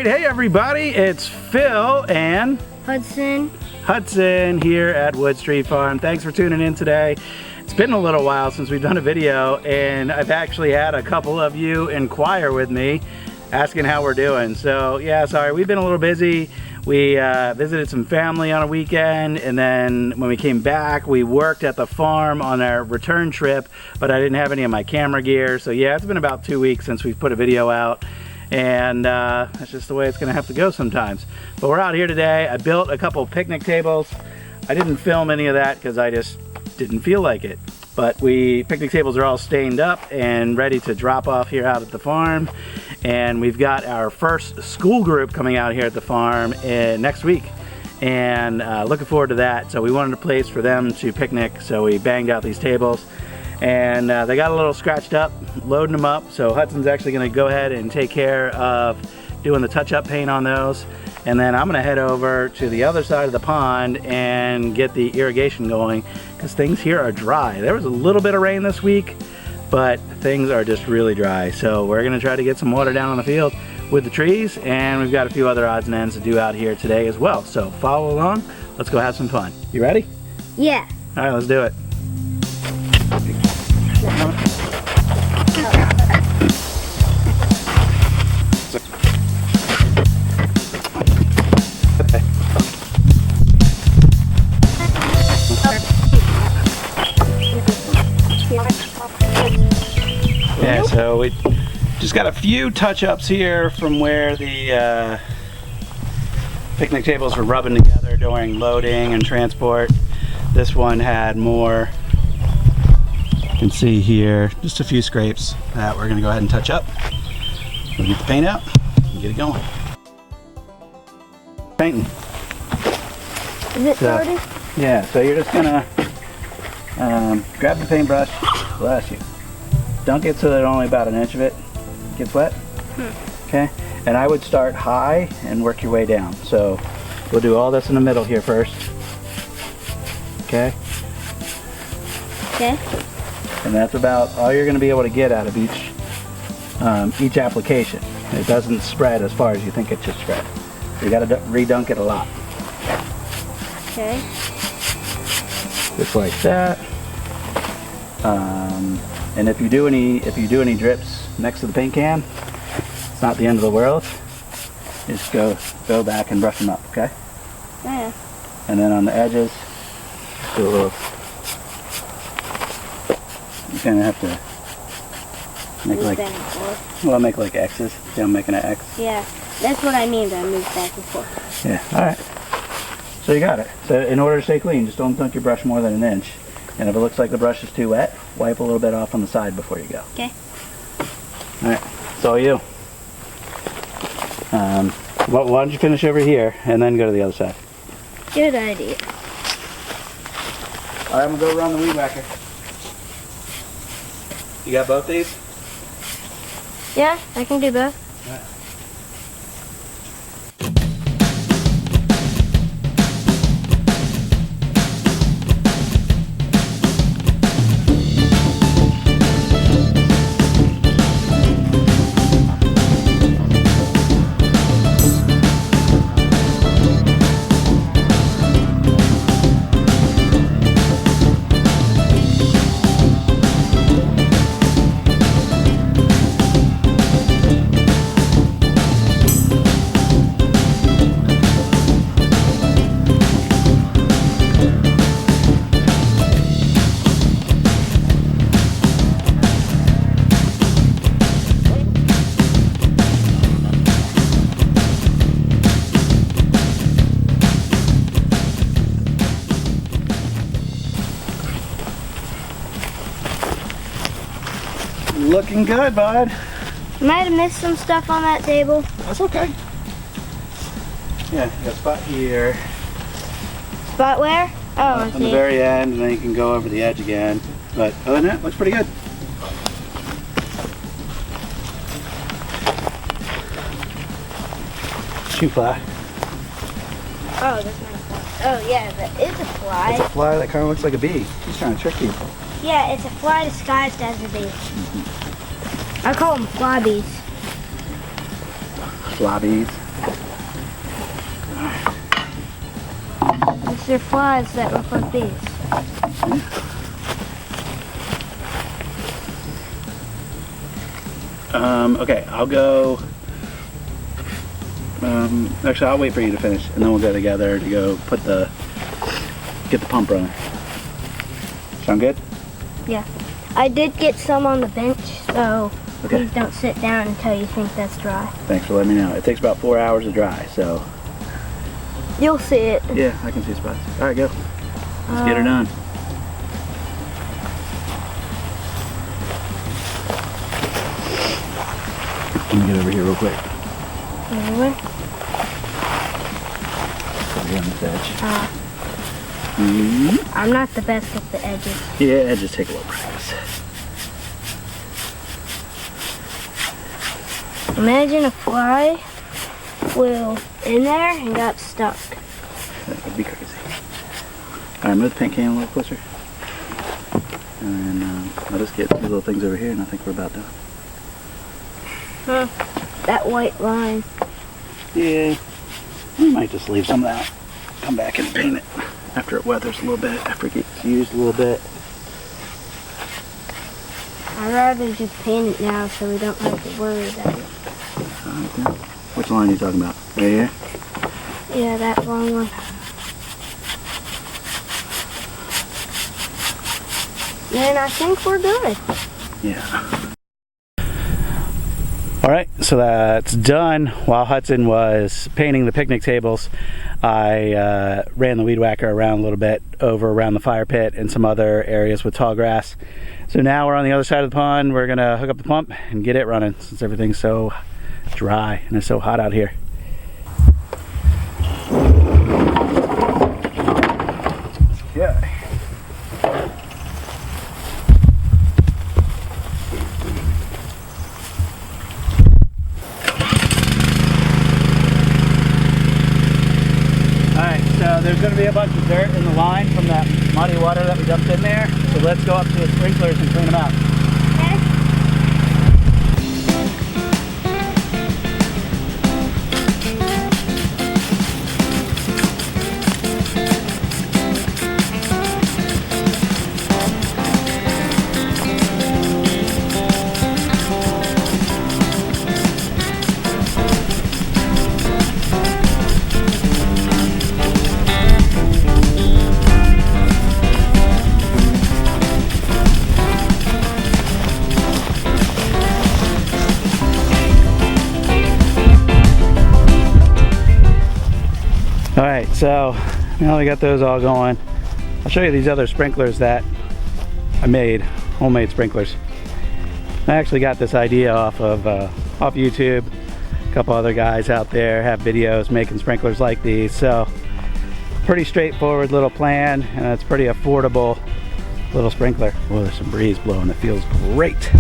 right, hey everybody, it's Phil and Hudson here at Wood Street Farm. Thanks for tuning in today. It's been a little while since we've done a video, and I've actually had a couple of you inquire with me asking how we're doing. So yeah, sorry, we've been a little busy. We visited some family on a weekend, and then when we came back, we worked at the farm on our return trip, but I didn't have any of my camera gear. So yeah, it's been about 2 weeks since we've put a video out, and that's just the way it's gonna have to go sometimes. But we're out here today. I built a couple picnic tables. I didn't film any of that because I just didn't feel like it. But picnic tables are all stained up and ready to drop off here out at the farm. And we've got our first school group coming out here at the farm next week. And looking forward to that. So we wanted a place for them to picnic, so we banged out these tables. And they got a little scratched up, loading them up. So Hudson's actually gonna go ahead and take care of doing the touch-up paint on those. And then I'm gonna head over to the other side of the pond and get the irrigation going, because things here are dry. There was a little bit of rain this week, but things are just really dry. So we're gonna try to get some water down on the field with the trees, and we've got a few other odds and ends to do out here today as well. So follow along, let's go have some fun. You ready? Yeah. All right, let's do it. Yeah, so we just got a few touch-ups here from where the picnic tables were rubbing together during loading and transport. This one had more. You can see here just a few scrapes that we're gonna go ahead and touch up. We'll get the paint out and get it going. Painting. Is it started? Yeah, so you're just gonna grab the paintbrush, bless you. Dunk it so that only about an inch of it gets wet. Okay, and I would start high and work your way down. So we'll do all this in the middle here first. Okay. Okay. And that's about all you're going to be able to get out of each application. It doesn't spread as far as you think it should spread. You got to redunk it a lot. Okay. Just like that. And if you do any drips next to the paint can, it's not the end of the world. Just go back and brush them up, okay? Yeah. And then on the edges, do a little. You kind of have to make make like X's. See, I'm making an X. Yeah, that's what I mean by move back and forth. Yeah. All right. So you got it. So in order to stay clean, just don't dunk your brush more than an inch. And if it looks like the brush is too wet, wipe a little bit off on the side before you go. Okay. All right, it's all you. Why don't you finish over here and then go to the other side? Good idea. All right, I'm gonna go around the weed whacker. You got both these? Yeah, I can do both. All right. Looking good, bud. Might have missed some stuff on that table. That's okay. Yeah, you got a spot here. Spot where? Oh, I on see. the very end, and then you can go over the edge again. But other than that, looks pretty good. Shoe fly. Oh, that's not a fly. Oh, yeah, that is a fly. It's a fly that kind of looks like a bee. He's trying to trick you. Yeah, it's a fly disguised as a bee. I call them fly bees. Fly bees. Sometimes there are flies that look like these. Okay, I'll go. Actually, I'll wait for you to finish, and then we'll go together to go get the pump running. Sound good? Yeah. I did get some on the bench, so okay. Please don't sit down until you think that's dry. Thanks for letting me know. It takes about 4 hours to dry, so. You'll see it. Yeah, I can see spots. All right, go. Let's get her done. Let me get over here real quick. Over here on this edge. I'm not the best with the edges. Yeah, edges take a little practice. Imagine a fly flew in there and got stuck. That would be crazy. All right, move the paint can a little closer. And then I'll just get these little things over here, and I think we're about done. That white line. Yeah, we might just leave some of that. Come back and paint it after it weathers a little bit, after it gets used a little bit. I'd rather just paint it now so we don't have to worry about it. Okay. Which line are you talking about? Right here? Yeah, that long one. And I think we're good. Yeah. All right, so that's done. While Hudson was painting the picnic tables, I ran the weed whacker around a little bit over around the fire pit and some other areas with tall grass. So now we're on the other side of the pond. We're gonna hook up the pump and get it running since everything's so dry and it's so hot out here. Okay. There's going to be a bunch of dirt in the line from that muddy water that we dumped in there. So let's go up to the sprinklers and clean them out. Okay. Alright, so now we got those all going. I'll show you these other sprinklers that I made, homemade sprinklers. I actually got this idea off YouTube. A couple other guys out there have videos making sprinklers like these. So pretty straightforward little plan, and it's pretty affordable little sprinkler. Oh, there's some breeze blowing. It feels great.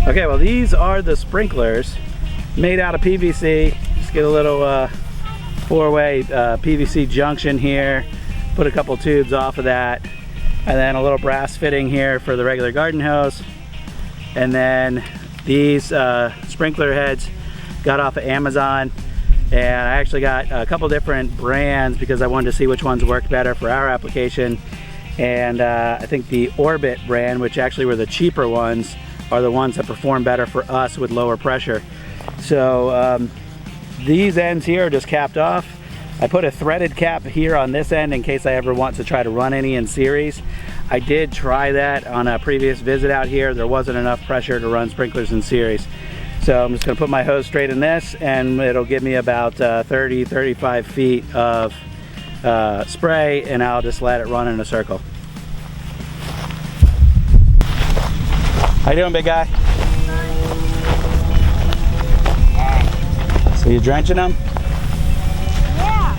Okay, well these are the sprinklers made out of PVC. Just get a little four-way PVC junction here, put a couple tubes off of that, and then a little brass fitting here for the regular garden hose. And then these sprinkler heads got off of Amazon, and I actually got a couple different brands because I wanted to see which ones worked better for our application. And I think the Orbit brand, which actually were the cheaper ones, are the ones that perform better for us with lower pressure. So these ends here are just capped off. I put a threaded cap here on this end in case I ever want to try to run any in series. I did try that on a previous visit out here. There wasn't enough pressure to run sprinklers in series. So I'm just gonna put my hose straight in this, and it'll give me about 30-35 feet of spray, and I'll just let it run in a circle. How you doing, big guy? So you drenching them? Yeah.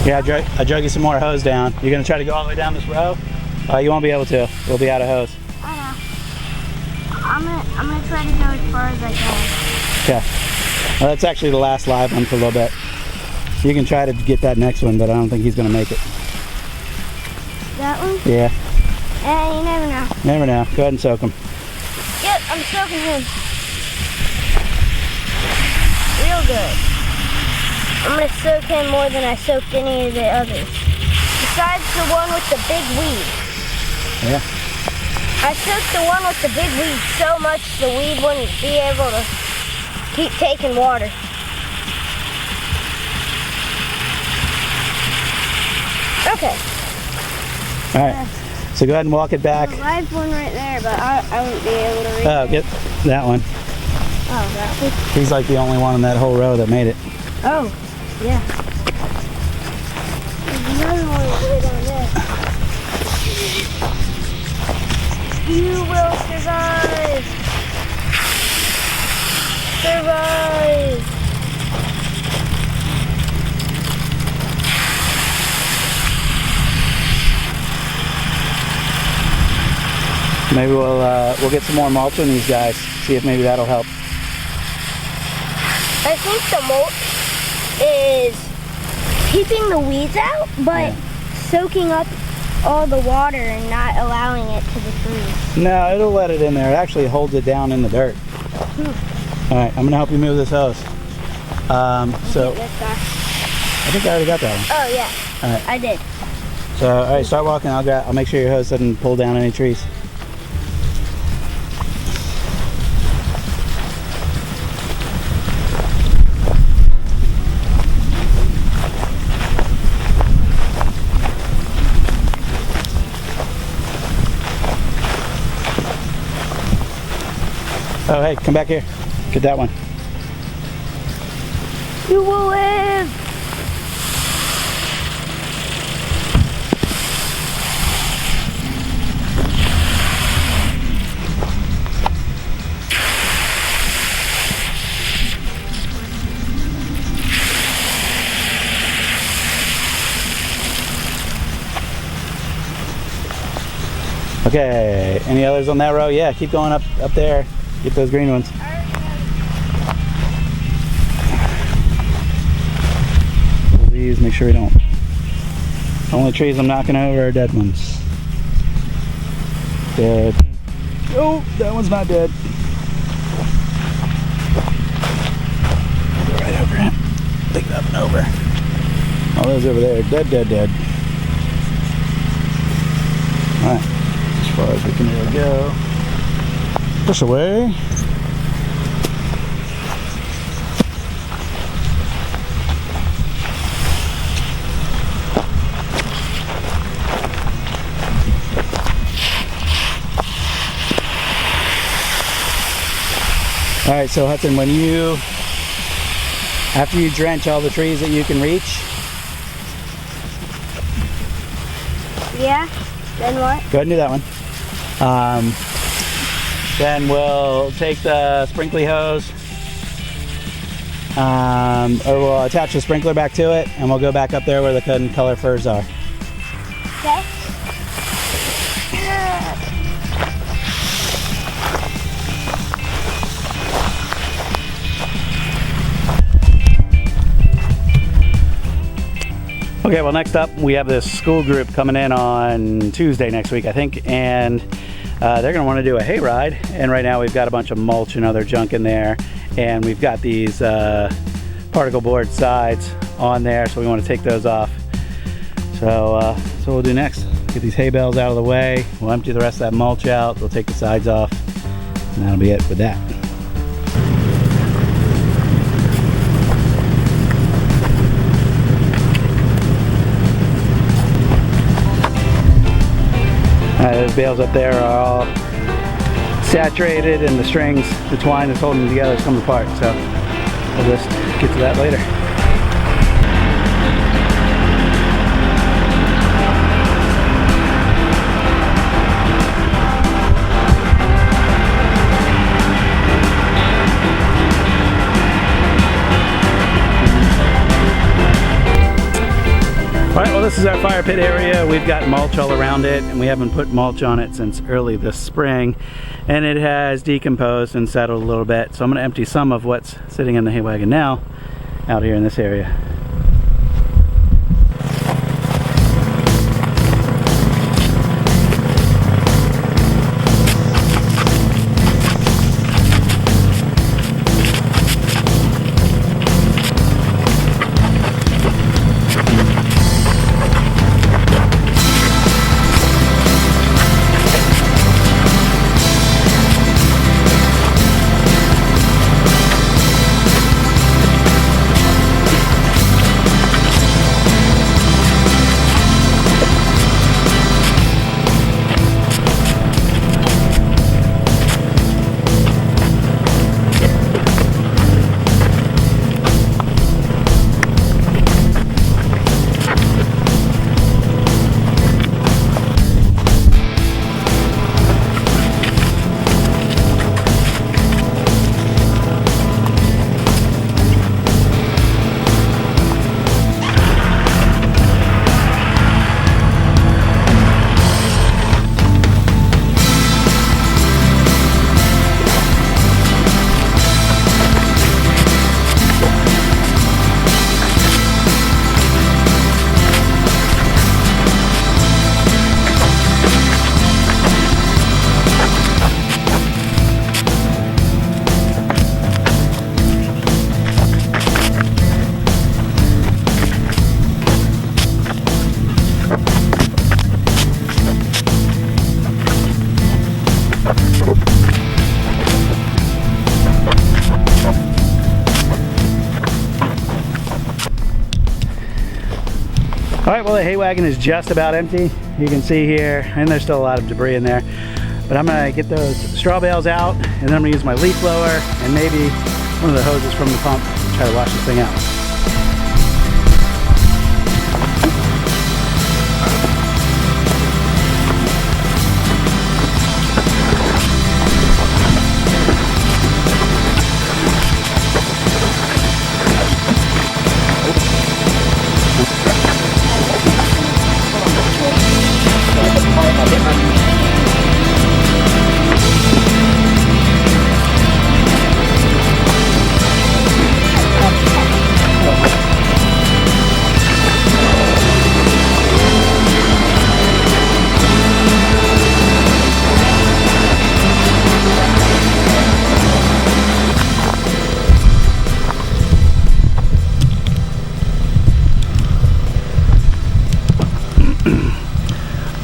Yeah, I drug you some more hose down. You're gonna try to go all the way down this row? You won't be able to. We'll be out of hose. I know. I'm gonna try to go as far as I can. Okay. Well, that's actually the last live one for a little bit. You can try to get that next one, but I don't think he's gonna make it. That one? Yeah. You never know. Never know. Go ahead and soak him. Yep, I'm soaking him. real good. I'm gonna soak him more than I soaked any of the others. Besides the one with the big weed. Yeah. I soaked the one with the big weed so much the weed wouldn't be able to keep taking water. Okay. All right. So go ahead and walk it back. Well, I have one right there, but I wouldn't be able to reach Oh, get that one. Oh, that one? He's like the only one in that whole row that made it. Oh, yeah. There's another one right on there. You will survive! Survive! Maybe we'll get some more mulch on these guys. See if maybe that'll help. I think the mulch is keeping the weeds out, but soaking up all the water and not allowing it to the trees. No, it'll let it in there. It actually holds it down in the dirt. All right, I'm gonna help you move this hose. So I think I already got that one. Oh yeah, all right. I did. So all right, start walking. I'll make sure your hose doesn't pull down any trees. Oh, hey, come back here. Get that one. You will live! Okay, any others on that row? Yeah, keep going up there. Get those green ones. These, make sure we don't. Only trees I'm knocking over are dead ones. Dead. Oh, that one's not dead. Go right over it. Pick it up and over. All those over there, dead, dead, dead. Alright, as far as we can really go. Push away. All right, so Hudson, after you drench all the trees that you can reach. Yeah, then what? Go ahead and do that one. Then we'll take the sprinkly hose, or we'll attach the sprinkler back to it, and we'll go back up there where the color firs are. Okay. Okay, well next up we have this school group coming in on Tuesday next week, I think, and they're going to want to do a hayride, and right now we've got a bunch of mulch and other junk in there, and we've got these particle board sides on there, so we want to take those off. So that's what we'll do next. Get these hay bales out of the way, we'll empty the rest of that mulch out, we'll take the sides off, and that'll be it with that. Those bales up there are all saturated, and the strings, the twine that's holding them together is coming apart, so we'll just get to that later. Alright, well this is our fire pit area. We've got mulch all around it, and we haven't put mulch on it since early this spring, and it has decomposed and settled a little bit, so I'm going to empty some of what's sitting in the hay wagon now out here in this area. well, the hay wagon is just about empty. You can see here, and there's still a lot of debris in there. But I'm gonna get those straw bales out, and then I'm gonna use my leaf blower and maybe one of the hoses from the pump to try to wash this thing out.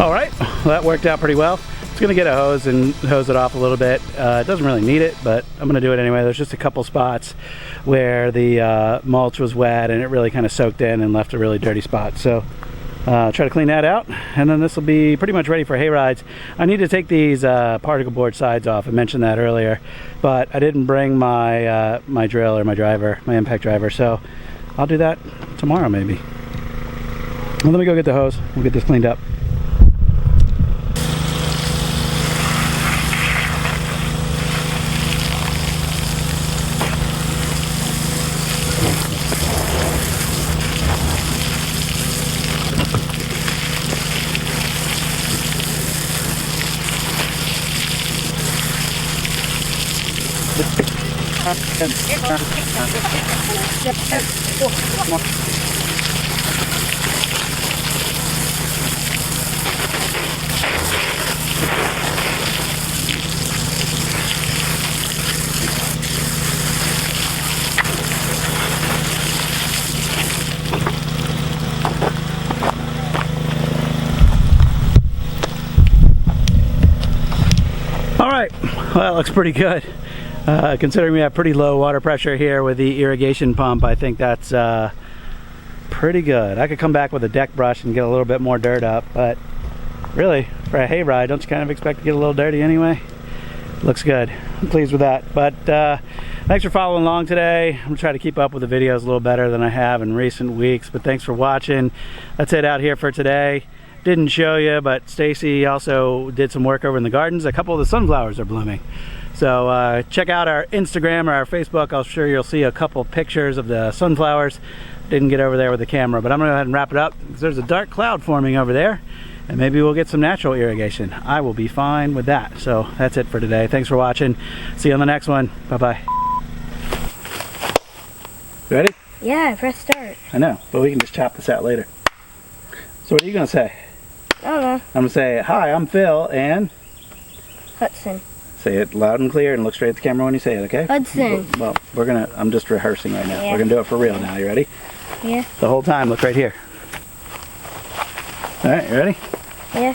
All right, well, that worked out pretty well. It's gonna get a hose and hose it off a little bit. It doesn't really need it, but I'm gonna do it anyway. There's just a couple spots where the mulch was wet and it really kind of soaked in and left a really dirty spot. So try to clean that out, and then this will be pretty much ready for hay rides. I need to take these particle board sides off. I mentioned that earlier, but I didn't bring my my drill or my driver, my impact driver, so I'll do that tomorrow maybe. Well, let me go get the hose. We'll get this cleaned up. All right, well, that looks pretty good. Considering we have pretty low water pressure here with the irrigation pump, I think that's pretty good. I could come back with a deck brush and get a little bit more dirt up, but really, for a hay ride, don't you kind of expect to get a little dirty anyway? Looks good. I'm pleased with that. But thanks for following along today. I'm gonna try to keep up with the videos a little better than I have in recent weeks, but thanks for watching. That's it out here for today. Didn't show you, but Stacy also did some work over in the gardens. A couple of the sunflowers are blooming. So check out our Instagram or our Facebook. I'm sure you'll see a couple pictures of the sunflowers. Didn't get over there with the camera, but I'm gonna go ahead and wrap it up because there's a dark cloud forming over there, and maybe we'll get some natural irrigation. I will be fine with that. So that's it for today. Thanks for watching. See you on the next one. Bye-bye. Ready? Yeah, press start. I know, but we can just chop this out later. So what are you gonna say? I don't know. I'm gonna say, hi, I'm Phil, and Hudson. say it loud and clear and look straight at the camera when you say it, okay? Hudson. Well, I'm just rehearsing right now. Yeah. We're gonna do it for real now. You ready? Yeah. The whole time, look right here. All right, you ready? Yeah.